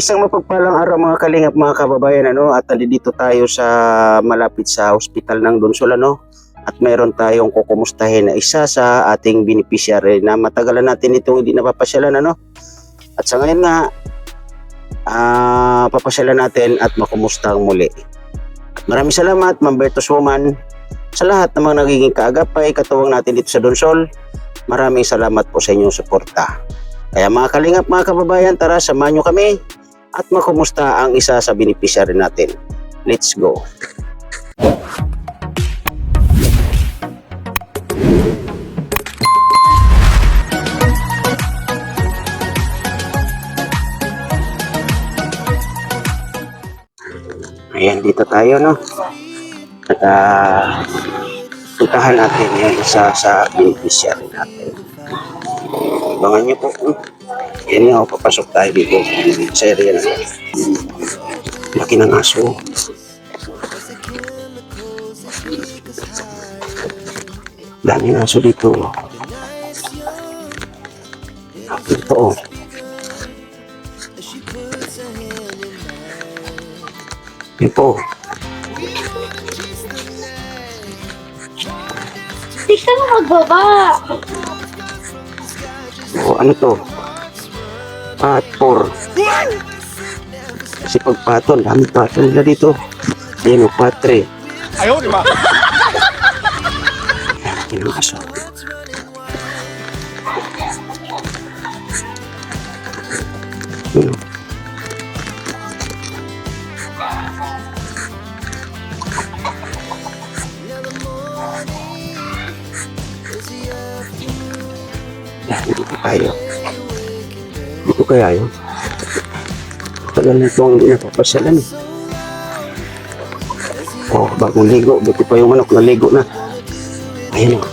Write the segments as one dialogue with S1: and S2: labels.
S1: Isang mapagpalang araw mga kalingap, mga kababayan, at nandito tayo sa malapit sa hospital ng Donsol, at mayroon tayong kukumustahin na isa sa ating beneficiary na matagalan natin itong hindi napapasyalan, at sa ngayon nga papasyalan natin at makumusta muli. Maraming salamat, Ma'am Bertos Woman, sa lahat ng mga nagiging kaagapay katuwang natin dito sa Donsol. Maraming salamat po sa inyong suporta. Kaya mga kalingap, mga kababayan, tara samahan nyo kami at makumusta ang isa sa beneficiary natin. Let's go! Ayan, dito tayo, At puntahan natin yung isa sa beneficiary natin. Abangan nyo po. Yan nga, papasok tayo dito sa area na. Laki ng aso. Dami ng aso dito. Ito, Ito.
S2: Di ka na magbaba.
S1: Ano to? Patpor. Kasi pag patol, dami patol nila dito. Ayan o, patre.
S3: Ayaw, di ba?
S1: Ayan ang aso. Ayan o. Dito tayo. Dito kaya yun? Tagal na itong hindi napapasyalan. Oh, bagong ligo. Buti pa yung manok na ligo na. Ayan o.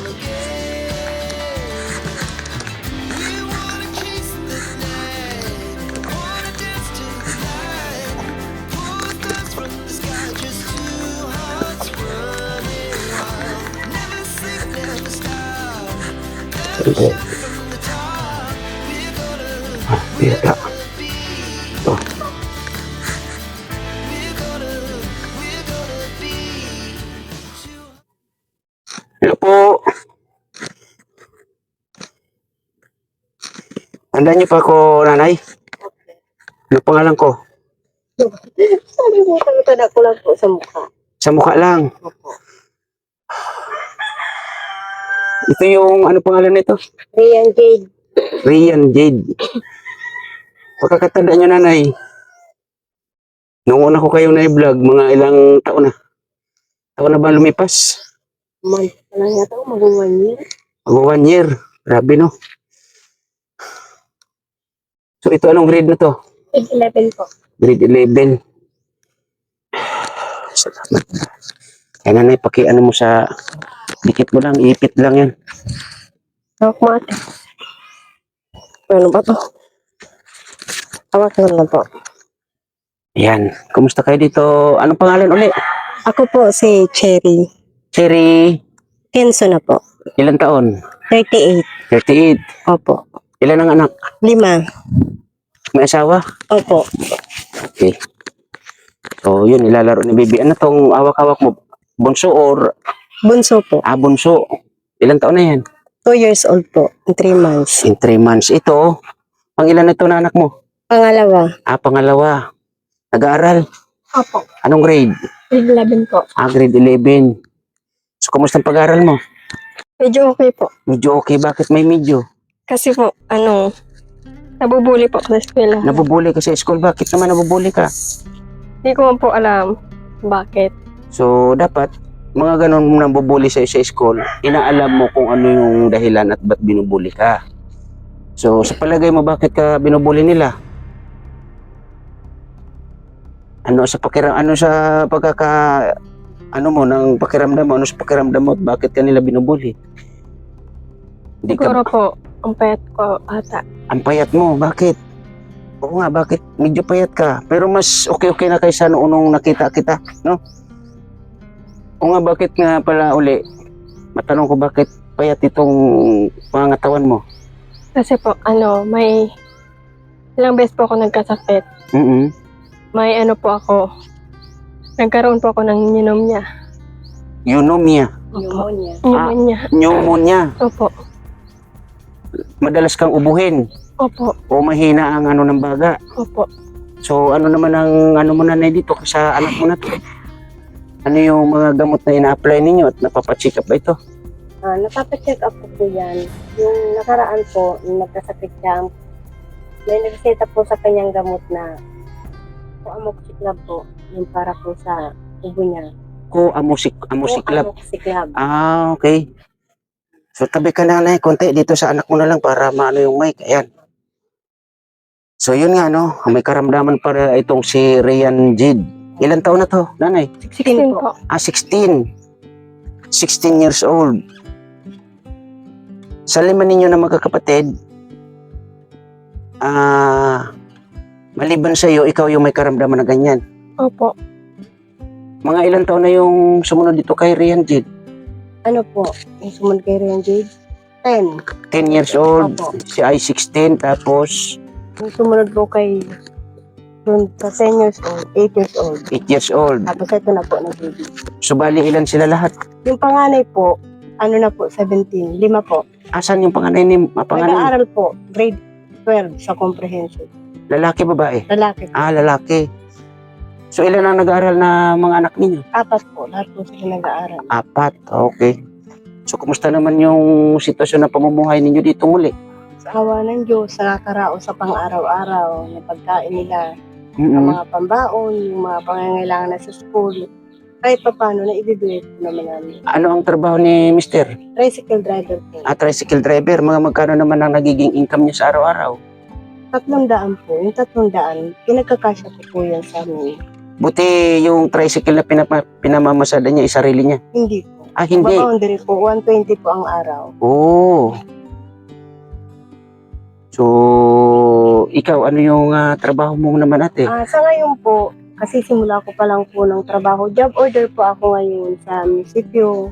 S1: Okay. Beta. Ito. Hello po. Tandaan niyo pa ako, nanay? Ano pangalan ko?
S2: Sabi mo, tanda ko lang po sa mukha.
S1: Sa mukha lang.
S2: Opo.
S1: Ito yung, ano pangalan nito?
S2: Rian Jade.
S1: Rian Jade. Pagkakatandaan niyo, nanay, nung una ko kayo na i-vlog, mga ilang taon na? Taon na ba lumipas?
S2: Month pa lang yata ako, mag-1 year.
S1: Mag 1 year. Grabe, no? So, ito anong grade na to?
S2: Grade 11 po.
S1: Grade 11. Salamat. Kaya nanay, ano mo sa dikit mo lang, ipit lang yan.
S2: Hawak mo ate. Ano ba to? Hawak mo na po.
S1: Yan. Kumusta kayo dito? Anong pangalan uli?
S2: Ako po si Cherry.
S1: Cherry.
S2: Kenzo na po.
S1: Ilan taon?
S2: 38.
S1: 38.
S2: Opo.
S1: Ilan ang anak?
S2: 5.
S1: May asawa?
S2: Opo.
S1: Okay. So, yun, ilalaro ni baby. Ano tong hawak-hawak mo? Bunso or?
S2: Bunso po.
S1: Bunso. Ilan taon na yan?
S2: 2 years old po. 3 months.
S1: In 3 months. Ito, pang ilan na ito na anak mo?
S2: Pangalawa.
S1: Pangalawa. Nag-aaral?
S2: Opo.
S1: Anong grade?
S2: Grade 11 po.
S1: Grade 11. So, kumusta ang pag-aaral mo?
S2: Medyo okay po.
S1: Medyo okay. Bakit may medyo?
S2: Kasi po, nabubuli po ako sa eskwela.
S1: Nabubuli ka sa school. Bakit naman nabubuli ka?
S2: Hindi ko man po alam bakit.
S1: So, dapat, mga ganun nabubuli sa school, inaalam mo kung ano yung dahilan at ba't binubuli ka. So, sa palagay mo, bakit ka binubuli nila? Ano sa ng pakiramdam mo, at bakit kanila binubuli? Hindi ka,
S2: Siguro po, ang payat ko ata.
S1: ang payat mo, bakit? Oo nga, bakit medyo payat ka? Pero mas okay na kaysa noong nakita kita, no? O nga, bakit nga pala uli? Matanong ko, bakit payat itong pangangatawan mo?
S2: Kasi po, may ilang beses po ako nagkasakit.
S1: Mm-mm.
S2: may ano po ako, nagkaroon po ako ng pneumonia.
S1: Pneumonia.
S2: Pneumonia. Pneumonia.
S1: Pneumonia.
S2: Opo.
S1: Madalas kang ubuhin
S2: Opo.
S1: o mahina ang ano ng baga.
S2: Opo.
S1: So ano naman ang ano mo na dito sa anak mo na to? Ano yung mga gamot na ina-apply ninyo at napapacheck up ba ito?
S3: Napapacheck up po yan. Yung nakaraan po, nung nagkasakit siya, may nagreseta po sa kanyang gamot na amoxicillin po, yung para po sa ubo niya.
S1: Amoxicillin.
S3: Amoxicillin.
S1: Okay. So tabi ka nanay, konti dito sa anak mo na lang para maano yung mic. Ayan. So yun nga no, may karamdaman para itong si Ryan Jade. Ilan taon na to, nanay?
S2: 16 po.
S1: 16. 16 years old. Sa lima ninyo na magkakapatid, maliban sa iyo, ikaw yung may karamdaman na ganyan.
S2: Opo.
S1: Mga ilang taon na yung sumunod dito kay Ryan Jade?
S3: Ano po, yung sumunod kay Ryan Jade? 10.
S1: 10 years old.
S3: Opo.
S1: Si I 16, tapos
S3: Yung sumunod po kay dun sa 10 years old, 8 years old.
S1: 8 years old.
S3: Tapos ito na po nag-baby.
S1: So bali ilan sila lahat?
S3: Yung panganay po, ano na po, 17. 5 po.
S1: Asan yung panganay ni panganay?
S3: Nag-aaral po, grade 12 sa comprehension.
S1: Lalaki babae?
S3: Lalaki po.
S1: Lalaki. So ilan ang nag-aaral na mga anak ninyo?
S3: 4 po, lahat po sila nag-aaral.
S1: 4, okay. So kumusta naman yung sitwasyon ng pamumuhay ninyo dito muli?
S3: Sa awa ng Diyos, nakakaraos sa pang-araw-araw na pagkain nila, ang
S1: Mm-mm.
S3: mga pambaon, yung mga pangangailangan na sa school. Kahit pa paano, na ibibigay po naman namin.
S1: Ano ang trabaho ni Mister?
S3: Tricycle driver po.
S1: Tricycle driver. Mga magkano naman ang nagiging income niya sa araw-araw?
S3: 300 po. Yung 300, pinagkakasya po yan sa amin.
S1: Buti yung tricycle na pinamamasada niya, sarili niya.
S3: Hindi po.
S1: Hindi.
S3: Boundary po, 120 po ang araw.
S1: Oh. So, ikaw, ano yung trabaho mo naman ate?
S3: Sa ngayon po, kasi simula ko pa lang po ng trabaho, job order po ako ngayon sa munisipyo.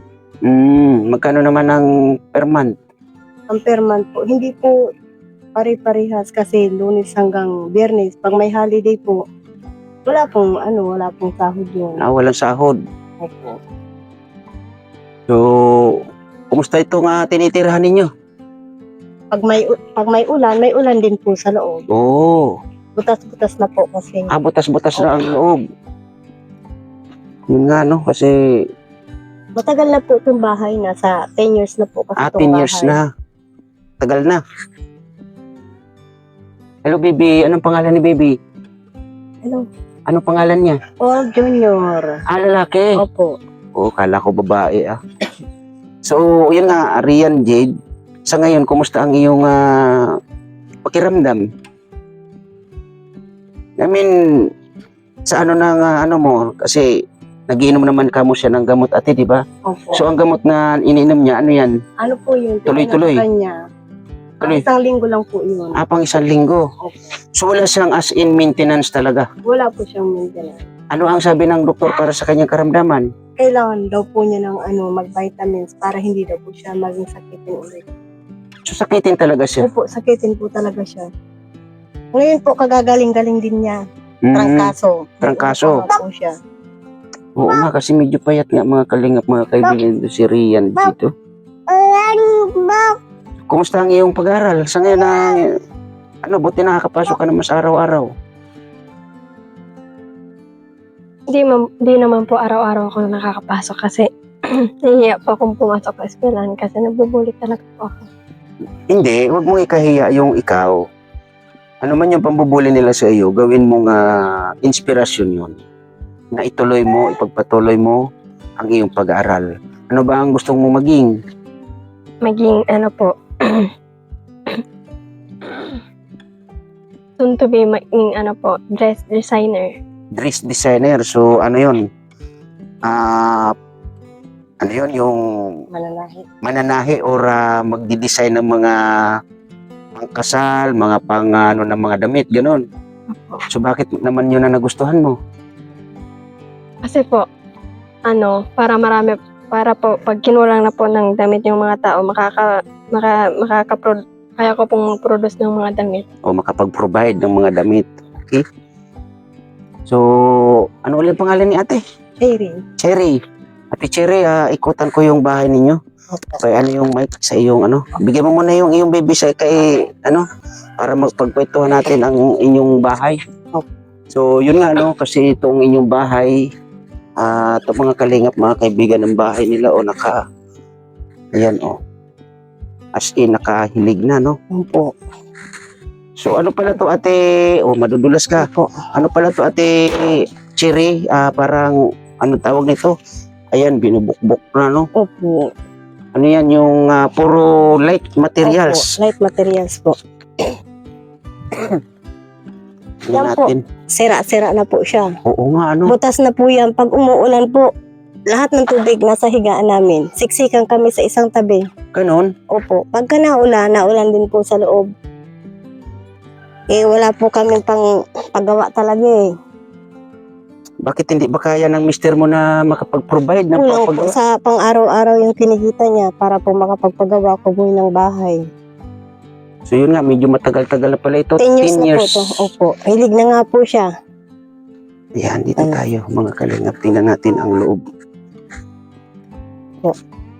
S1: Magkano naman ang per month?
S3: Ang per month po, hindi po pare-parehas kasi Lunes hanggang Biyernes. Pag may holiday po, wala pong sahod yun.
S1: Walang sahod.
S3: Opo.
S1: So, kumusta itong tinitirahan ninyo?
S3: Pag may ulan din po sa loob.
S1: Oh,
S3: Butas-butas na po kasi.
S1: butas-butas na ang loob. Yun nga no, kasi
S3: Matagal na po itong bahay, nasa 10 years na po kasi itong
S1: 10 years
S3: bahay.
S1: na. Tagal na. Hello baby, anong pangalan ni baby?
S3: Hello.
S1: Anong pangalan niya?
S3: Oh, Junior.
S1: Lalaki.
S3: Opo.
S1: Kala ko babae So, yun nga, Ryan Jade. Sa ngayon, kumusta ang iyong pakiramdam? I mean, sa ano ng ano mo, kasi nagiinom naman kamo siya ng gamot ate, di ba?
S3: Opo.
S1: So, ang gamot na iniinom niya, ano yan?
S3: Ano po yun?
S1: Tuloy-tuloy.
S3: Kanya.
S1: Tuloy.
S3: Isang linggo lang po yun.
S1: Pang 1 linggo.
S3: Opo.
S1: So, wala siyang as in maintenance talaga.
S3: Wala po siyang maintenance.
S1: Ano ang sabi ng doktor para sa kanyang karamdaman?
S3: Kailangan daw po niya ng mag-vitamins para hindi daw po siya maging sakitin ulit.
S1: So, sakitin talaga siya.
S3: Opo, sakitin po talaga siya. Ngayon po, kagagaling-galing din niya.
S1: Mm.
S3: Trangkaso.
S1: Trangkaso.
S3: Nagtrabaho po siya.
S1: Oo nga, kasi medyo payat nga mga kalingap, mga kaibigan si Rian dito. Kumusta ang iyong pag-aaral? Sa ngayon buti nakakapasok ka naman sa araw-araw.
S2: Di naman po araw-araw ako nakakapasok kasi nahihiya po akong pumasok sa eskwelahan kasi nabubulit talaga po ako.
S1: Hindi, huwag mong ikahiya yung ikaw. Ano man yung pambubuli nila sa iyo, gawin mong inspirasyon yun. Na ituloy mo, ipagpatuloy mo ang iyong pag-aaral. Ano ba ang gusto mong maging?
S2: Maging soon to be maging dress designer.
S1: Dress designer. So, ano yun? Ano yun? Yung
S3: Mananahi.
S1: mananahi or magdi-design ng mga pangkasal, mga ng mga damit, gano'n. So, bakit naman yun na nagustuhan mo?
S2: Kasi po, para po, pag kinulang na po ng damit yung mga tao, kaya ko pong mag-produce ng mga damit.
S1: O makapag-provide ng mga damit. Okay? So, ano ulit ang pangalan ni ate?
S3: Cherry.
S1: Cherry. Ate Cherry, ikutan ko yung bahay ninyo.
S3: Opo.
S1: Kaya ano yung mic sa iyong ano. Bigyan mo muna yung iyong baby sa kay ano para magpagkwentuhan natin ang inyong bahay.
S3: Opo.
S1: So yun nga no kasi itong inyong bahay itong mga kalingap mga kaibigan ng bahay nila ayan as in nakahilig na no.
S3: Opo.
S1: So ano pala to ate madudulas ka.
S3: Opo.
S1: Ano pala to ate Cherry parang ano tawag nito? Ayan binubukbok na no.
S3: Opo.
S1: Ano yan, yung puro light materials.
S3: Opo. Light materials po.
S1: Tingnan
S3: Yan po.
S1: natin.
S3: Sira-sira na po siya.
S1: Oo nga, ano.
S3: Butas na po yan. Pag umuulan po, lahat ng tubig nasa higaan namin. Siksikan kami sa isang tabi.
S1: Ganon.
S3: Opo. Pagka naulan din po sa loob. Wala po kami paggawa talaga eh.
S1: Bakit hindi ba kaya ng mister mo na makapag-provide ng
S3: Kulang po
S1: pagpagawa?
S3: sa pang-araw-araw yung kinikita niya para po makapagpagawa ko po ng bahay.
S1: So yun nga, medyo matagal-tagal na pala ito.
S3: 10 years na po to. Opo. Hilig na nga po siya.
S1: Yan, dito tayo mga kalingap. Tingnan natin ang loob.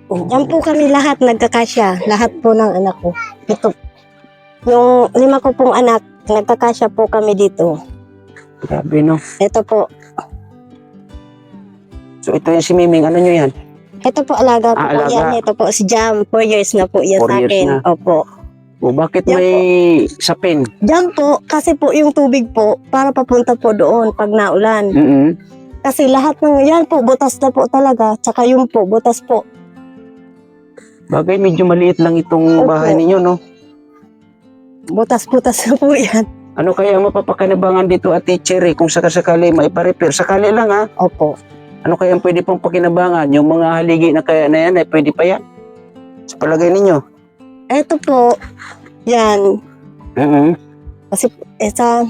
S3: Diyan po kami lahat nagkakasya. Lahat po ng anak ko. Ito. Yung 5 ko pong anak, nagkakasya po kami dito.
S1: Grabe no.
S3: Ito po.
S1: So ito yung si Miming, ano nyo yan?
S3: Ito po alaga po.
S1: Alaga.
S3: Yan, ito po si Jam. 4 years na po yan
S1: 4
S3: sa
S1: years
S3: akin.
S1: na.
S3: Opo.
S1: O bakit
S3: Yan
S1: may sapin?
S3: Diyan po, kasi po yung tubig po, para papunta po doon pag naulan. Kasi lahat ng yan po, butas na po talaga. Tsaka yung po, butas po.
S1: Bagay, medyo maliit lang itong
S3: Opo.
S1: bahay ninyo, no?
S3: Butas-butas na po yan.
S1: Ano kaya mapapakinabangan dito ate Cherry kung sakasakali maipa-repair? Sakali lang ha.
S3: Opo.
S1: Ano kaya ang pwede pong pakinabangan? Yung mga haligi na kaya na yan ay pwede pa yan? Sa palagay ninyo?
S3: Ito po, yan. Kasi sa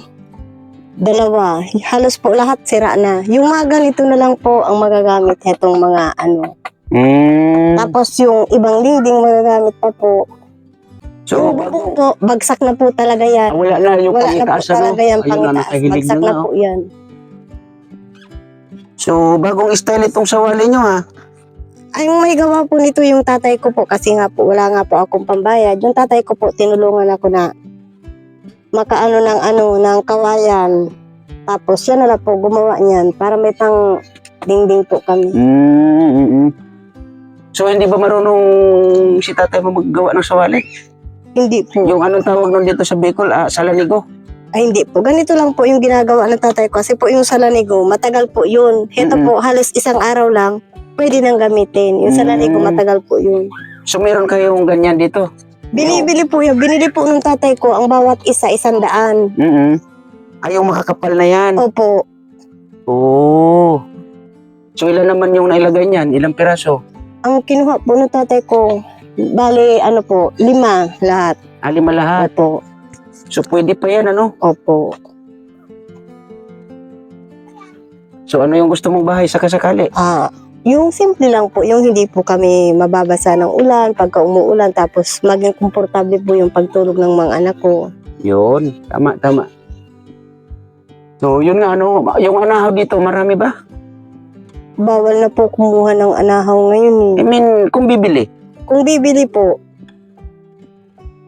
S3: dalawa, halos po lahat sira na. Yung mga ganito na lang po ang magagamit itong mga ano. Tapos yung ibang dingding magagamit pa po.
S1: So,
S3: Yung bubong po, bagsak na po talaga yan.
S1: wala na yung
S3: Wala na po
S1: pangitaas ano?
S3: talaga yan
S1: Ayun na,
S3: pangitaas.
S1: nakahilig
S3: Bagsak
S1: na
S3: na
S1: na.
S3: po yan.
S1: So, bagong style itong sawali nyo ha?
S3: Ay, may gawa po nito yung tatay ko po kasi nga po, wala nga po akong pambayad. Yung tatay ko po, tinulungan ako na makaano ng kawayan. Tapos yan na lang po, gumawa niyan para may pang dingding po kami.
S1: So, hindi ba marunong si tatay mo maggawa ng sawali?
S3: Hindi po.
S1: Yung anong tawag nun dito sa Bicol, salanigo?
S3: Ay, hindi po. Ganito lang po yung ginagawa ng tatay ko. Kasi po yung salanigo, matagal po yun. Ito po, halos isang araw lang, pwede nang gamitin. Yung salanigo, matagal po yun.
S1: So, meron kayong ganyan dito?
S3: Binibili po yun. Binili po ng tatay ko ang bawat isa, 100.
S1: Ay, yung makakapal na yan?
S3: Opo.
S1: Oo. So, ilan naman yung nailagay niyan? Ilang piraso?
S3: Ang kinuha po ng tatay ko, bali, 5 lahat.
S1: 5 lahat.
S3: Opo.
S1: So, pwede pa yan, ano?
S3: Opo.
S1: So, ano yung gusto mong bahay sakasakali?
S3: Yung simple lang po, yung hindi po kami mababasa ng ulan, pagka umuulan, tapos maging komportable po yung pagtulog ng mga anak ko.
S1: Yun. Tama, tama. So, yun nga, ano, yung anahaw dito, marami ba?
S3: Bawal na po kumuha ng anahaw ngayon
S1: I mean, kung bibili.
S3: Kung bibili po,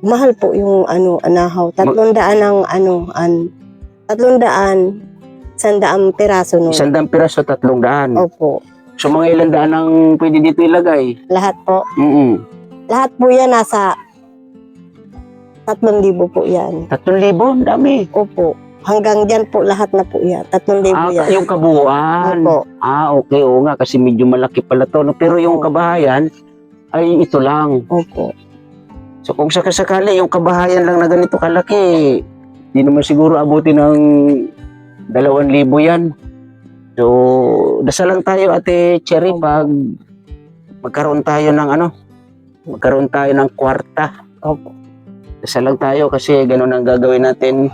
S3: mahal po yung anahaw. 300 ang 100 piraso no.
S1: 100 piraso, 300.
S3: Opo.
S1: So, mga ilang daan ang pwede dito ilagay?
S3: Lahat po. Lahat po yan nasa 3,000 po yan.
S1: 3,000? Dami.
S3: Opo. Hanggang dyan po lahat na po yan. 3,000 yan.
S1: Yung kabuuan.
S3: Opo.
S1: Okay, oo nga, kasi medyo malaki pala to. No? Pero yung
S3: Opo.
S1: kabahayan, ay ito lang.
S3: Opo.
S1: So kung sakasakali, yung kabahayan lang na ganito kalaki, di naman siguro abutin ng 2,000 yan. So, dasal lang tayo Ate Cherry pag magkaroon tayo ng kwarta.
S3: Opo.
S1: Dasal lang tayo kasi ganun ang gagawin natin.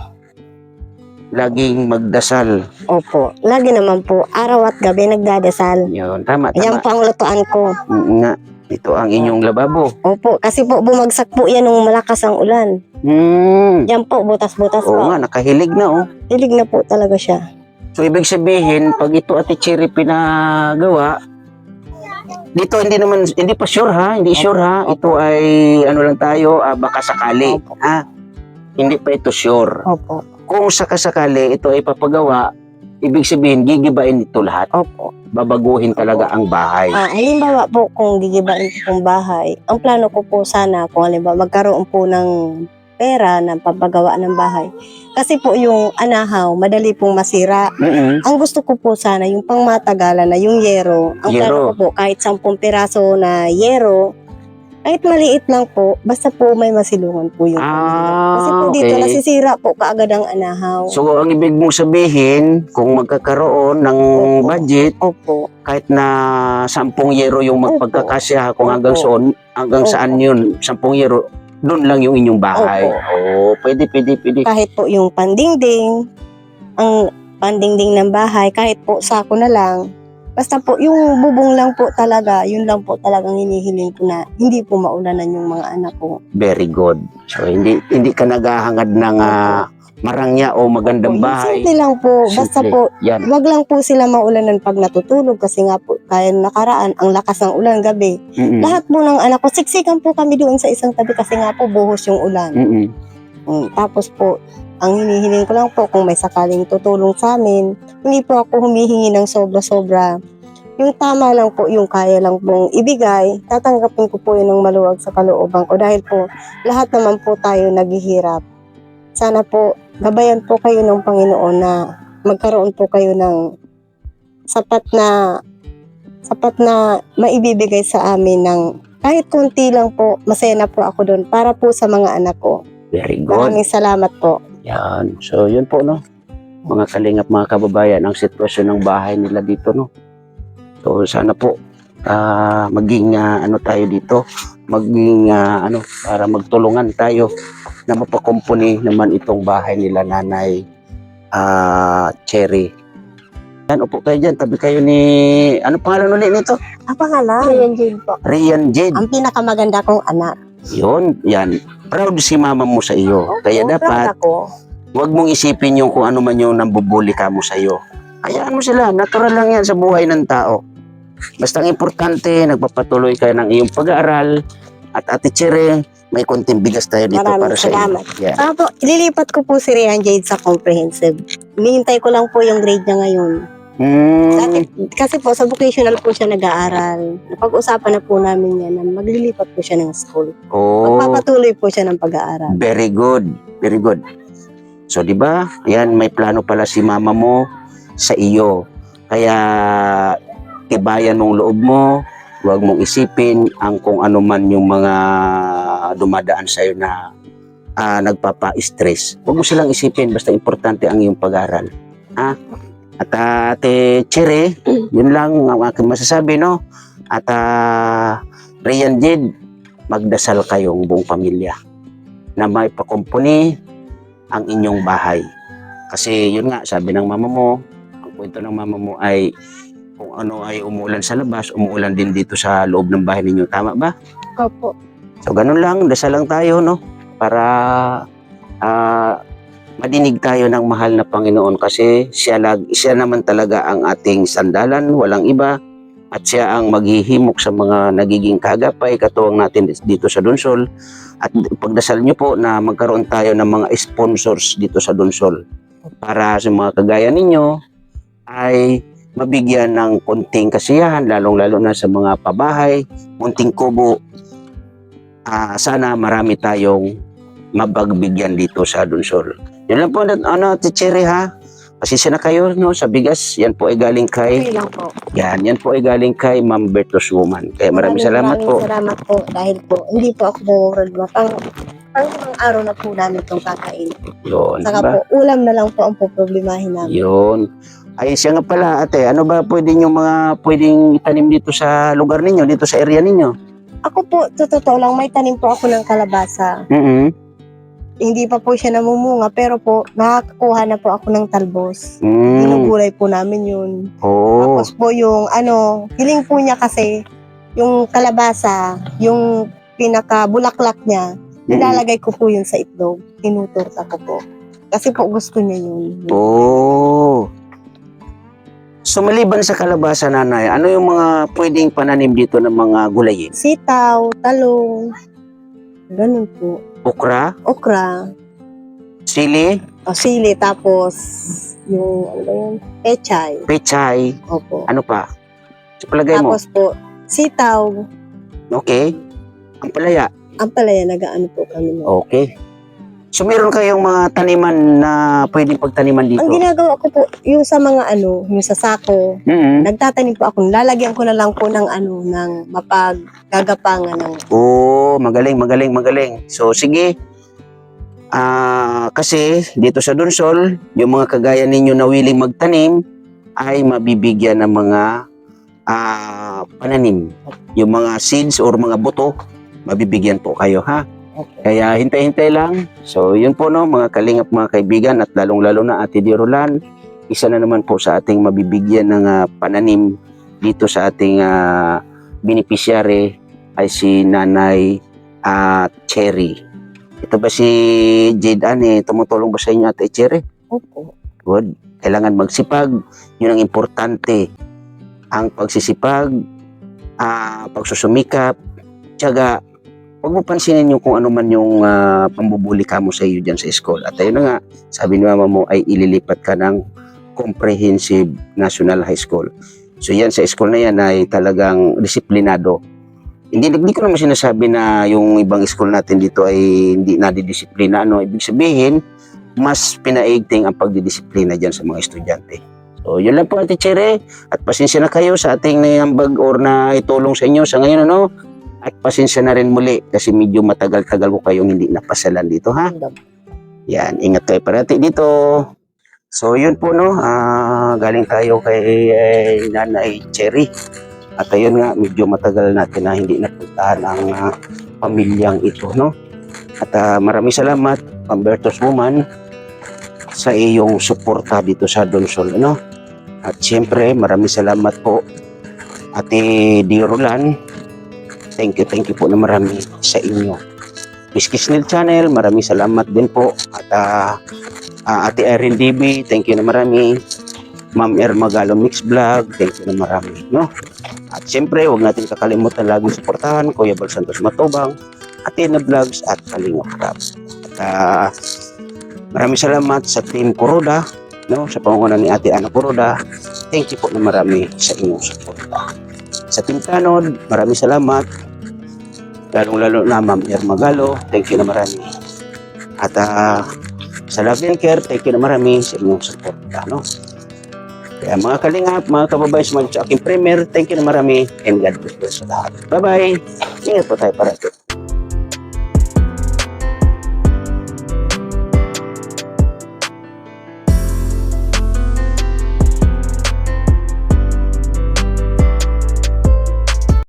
S1: Laging magdasal.
S3: Opo. Lagi naman po, araw at gabi nagdadasal.
S1: Yun, tama,
S3: Yan
S1: tama.
S3: po ang lutuan ko.
S1: Nga, ito ang inyong lababo.
S3: Opo. Kasi po bumagsak po yan nung malakas ang ulan. Yan po, butas-butas
S1: Oo
S3: po.
S1: nga, nakahilig na oh.
S3: Hilig na po talaga siya.
S1: So, ibig sabihin, pag ito Ate Cherry pinagawa, dito hindi pa sure ha, hindi sure ha. Ito ay ano lang tayo, baka sakali.
S3: Opo.
S1: Ha? Hindi pa ito sure.
S3: Opo.
S1: Kung sakasakali ito ay papagawa, ibig sabihin gigibain ito lahat.
S3: Opo.
S1: Babaguhin talaga ang bahay.
S3: Halimbawa po kung gigibain ko pong bahay, ang plano ko po sana kung halimbawa magkaroon po ng pera ng papagawa ng bahay. Kasi po yung anahaw, madali pong masira.
S1: Mm-mm.
S3: Ang gusto ko po sana, yung pangmatagalan na yung yero. Ang plano
S1: Yero.
S3: ko po, kahit 10 piraso na yero, kahit maliit lang po, basta po may masilungan po yung pamilya. Kasi po dito,
S1: Okay.
S3: nasisira po kaagad ang anahaw.
S1: So, ang ibig mong sabihin, kung magkakaroon ng
S3: Opo.
S1: budget,
S3: Opo.
S1: kahit na 10 yero yung magpagkakasya, kung hanggang
S3: Opo.
S1: soon, hanggang
S3: Opo.
S1: saan yun, 10 yero, doon lang yung inyong bahay. Oo, pwede.
S3: Kahit po yung pandingding, ang pandingding ng bahay, kahit po sako na lang, basta po yung bubong lang po talaga, yun lang po talagang hinihiling ko na hindi po maulanan yung mga anak ko.
S1: Very good. So, hindi ka naghahangad ng marangya o magandang
S3: Yung
S1: bahay.
S3: simple lang po, basta
S1: Simple.
S3: po,
S1: Yan.
S3: wag lang po sila maulanan pag natutulog kasi nga po, kaya nakaraan, ang lakas ng ulan gabi.
S1: Mm-mm.
S3: Lahat po ng anak ko, siksikan po kami doon sa isang tabi kasi nga po buhos yung ulan.
S1: Mm-mm.
S3: Tapos po, ang hinihiling ko lang po kung may sakaling tutulong sa amin, hindi po ako humihingi ng sobra-sobra. Yung tama lang po, yung kaya lang pong ibigay, tatanggapin ko po yun ng maluwag sa kalooban ko dahil po lahat naman po tayo naghihirap. Sana po, gabayan po kayo ng Panginoon na magkaroon po kayo ng sapat na maibibigay sa amin ng kahit konti lang po, masaya na po ako doon para po sa mga anak ko.
S1: Very good.
S3: Maraming salamat po.
S1: Yan. So, yun po, no? Mga kalingap, mga kababayan, ang sitwasyon ng bahay nila dito, no? So, sana po, maging, tayo dito, maging, para magtulungan tayo na mapakumpuni naman itong bahay nila Nanay Cherry. Yan, upo kayo dyan, tabi kayo ni, ano pangalan ulit nito?
S3: Ang pangalan?
S2: Ayan, Jade po.
S1: Rian Jade.
S3: Ang pinakamaganda kong anak.
S1: Yun, yan. Proud si mama mo sa iyo. Kaya
S3: Oo,
S1: dapat,
S3: proud ako.
S1: huwag mong isipin yung kung ano man yung nambubuli ka mo sa iyo. Hayaan mo sila, natural lang yan sa buhay ng tao. Basta ang importante, nagpapatuloy ka ng iyong pag-aaral. At Ate Cherry, may konting bigas tayo dito
S3: Maraming
S1: para sa iyo.
S3: salamat.
S1: Yeah.
S3: Opo, ililipat ko po si Rian Jade sa comprehensive. Hinihintay ko lang po yung grade niya ngayon. Dati, kasi po sa vocational po siya nag-aaral. Napag-usapan na po namin yan na maglilipat po siya ng school.
S1: Oh,
S3: Magpapatuloy po siya ng pag-aaral.
S1: very good. Very good. So, di ba? Ayan, may plano pala si mama mo sa iyo. Kaya, tibayan mong loob mo. Huwag mong isipin ang kung ano man yung mga dumadaan sa iyo na nagpapa-stress. Huwag mo silang isipin. Basta importante ang iyong pag-aaral. Ha? At Ate Cherry, yun lang ang aking masasabi, no? At Rian Jade, magdasal kayong buong pamilya na may pakumpuni ang inyong bahay. Kasi yun nga, sabi ng mama mo, ang kwento ng mama mo ay kung ano ay umuulan sa labas, umuulan din dito sa loob ng bahay ninyo. Tama ba?
S2: Opo.
S1: So ganun lang, dasal lang tayo, no? Para madinig tayo ng mahal na Panginoon kasi siya naman talaga ang ating sandalan, walang iba. At siya ang maghihimok sa mga nagiging kagapay, katuwang natin dito sa Donsol. At pagdasal nyo po na magkaroon tayo ng mga sponsors dito sa Donsol para sa mga kagaya ninyo ay mabigyan ng konting kasiyahan, lalong-lalo na sa mga pabahay, munting kubo. Sana marami tayong mapagbigyan dito sa Donsol. Yan lang po, Ate Cherry, ha? Pasensya na kayo, no, sa bigas. Yan po ay galing kay...
S3: Okay lang po.
S1: Yan po ay galing kay Ma'am Bertos Woman. Kaya maraming salamat po.
S3: Salamat po dahil po hindi po ako mangurad pang araw na po namin itong kakain.
S1: Yun,
S3: Saka
S1: ba?
S3: po, ulam na lang po ang poproblemahin namin.
S1: Yun. Ay, siya nga pala, ate, ano ba pwedeng pwedeng itanim dito sa lugar ninyo, dito sa area ninyo?
S3: Ako po, totoo lang, may tanim po ako ng kalabasa. Hindi pa po siya namumunga, pero po, nakakakuha na po ako ng talbos. Ginugulay po namin yun.
S1: Oh.
S3: Tapos po yung, hiling po niya kasi, yung kalabasa, yung pinaka-bulaklak niya, nilalagay ko po yun sa itlog. Tinuturta ko po. Kasi po gusto niya yun.
S1: Oh. So maliban sa kalabasa, nanay, ano yung mga pwedeng pananim dito ng mga gulayin?
S3: Sitaw, talong, ganun po.
S1: Okra,
S3: Okra,
S1: sili,
S3: o sili, tapos yung, ano ba yun? Pechay.
S1: pechay,
S3: Opo.
S1: ano pa? Sa palagay mo?
S3: Tapos po, sitaw,
S1: Okay. Ang palaya.
S3: ang palaya, nag-ano po kami.
S1: Okay. So meron kayong mga taniman na pwedeng pagtaniman dito?
S3: Ang ginagawa ko po, yung sa mga yung sa sako,
S1: Mhm.
S3: nagtatanim po ako. Lalagyan ko na lang po ng ng mapagkagapangan ng
S1: Oh, magaling, magaling, magaling. So sige. Kasi dito sa Donsol, yung mga kagaya ninyo na willing magtanim ay mabibigyan ng mga pananim. Yung mga seeds or mga buto, mabibigyan po kayo, ha? Kaya hintay-hintay lang. So yun po, no, mga kalingap, mga kaibigan, at lalong-lalo na Ate Dirolan, isa na naman po sa ating mabibigyan ng pananim dito sa ating beneficiary ay si Nanay Cherry. Ito ba si Jade Ann, tumutulong ba sa inyo, Ate Cherry?
S3: Opo.
S1: Good. Kailangan magsipag. Yun ang importante. Ang pagsisipag, pagsusumikap, tiyaga. Huwag mo pansinin yung kung ano man yung pambubuli ka mo sa iyo dyan sa school. At ayun na nga, sabi ni mama mo ay ililipat ka ng Comprehensive National High School. So yan, sa school na yan ay talagang disiplinado. Hindi ko naman sinasabi na yung ibang school natin dito ay hindi nadidisiplina. Ibig sabihin, mas pinaigting ang pagdidisiplina dyan sa mga estudyante. So yun lang po, Ate Cherry. At pasensya na kayo sa ating naiambag or na itulong sa inyo sa ngayon, At pasensya na rin muli kasi medyo matagal-tagal ko kayong hindi napasalan dito, ha? Yan, ingat kayo parati dito. So yun po, no, galing tayo kay Nanay Cherry. At ayun nga, medyo matagal natin na hindi napuntahan ang pamilyang ito, no? At maraming salamat, Pambertos Woman, sa iyong suporta dito sa Donsol, no? At siyempre, maraming salamat po, Ate Dirolan. Thank you po na marami sa inyo. Biskisnil Channel, maraming salamat din po. At Ate Erin DB, thank you na marami. Ma'am Magalo Mix Vlog, thank you na marami, no? At siyempre, huwag natin kakalimutan laging suportahan Kuya Bal Santos Matubang, Athena Vlogs at Kalingap Rap. At maraming salamat sa Team Kuroda, no? Sa pangunan ni Ate Ana Kuroda. Thank you po na marami sa inyong suporta. Sa Team Tanod, maraming salamat. Lalong-lalo na Ma'am Magalo, thank you na marami. At sa Love and Care, thank you na marami sa inyong suporta, no? Kaya mga kalingap, mga kababayan, sumalit sa aking premier, thank you na marami and God bless sa lahat. Bye-bye! Ingat po tayo parati.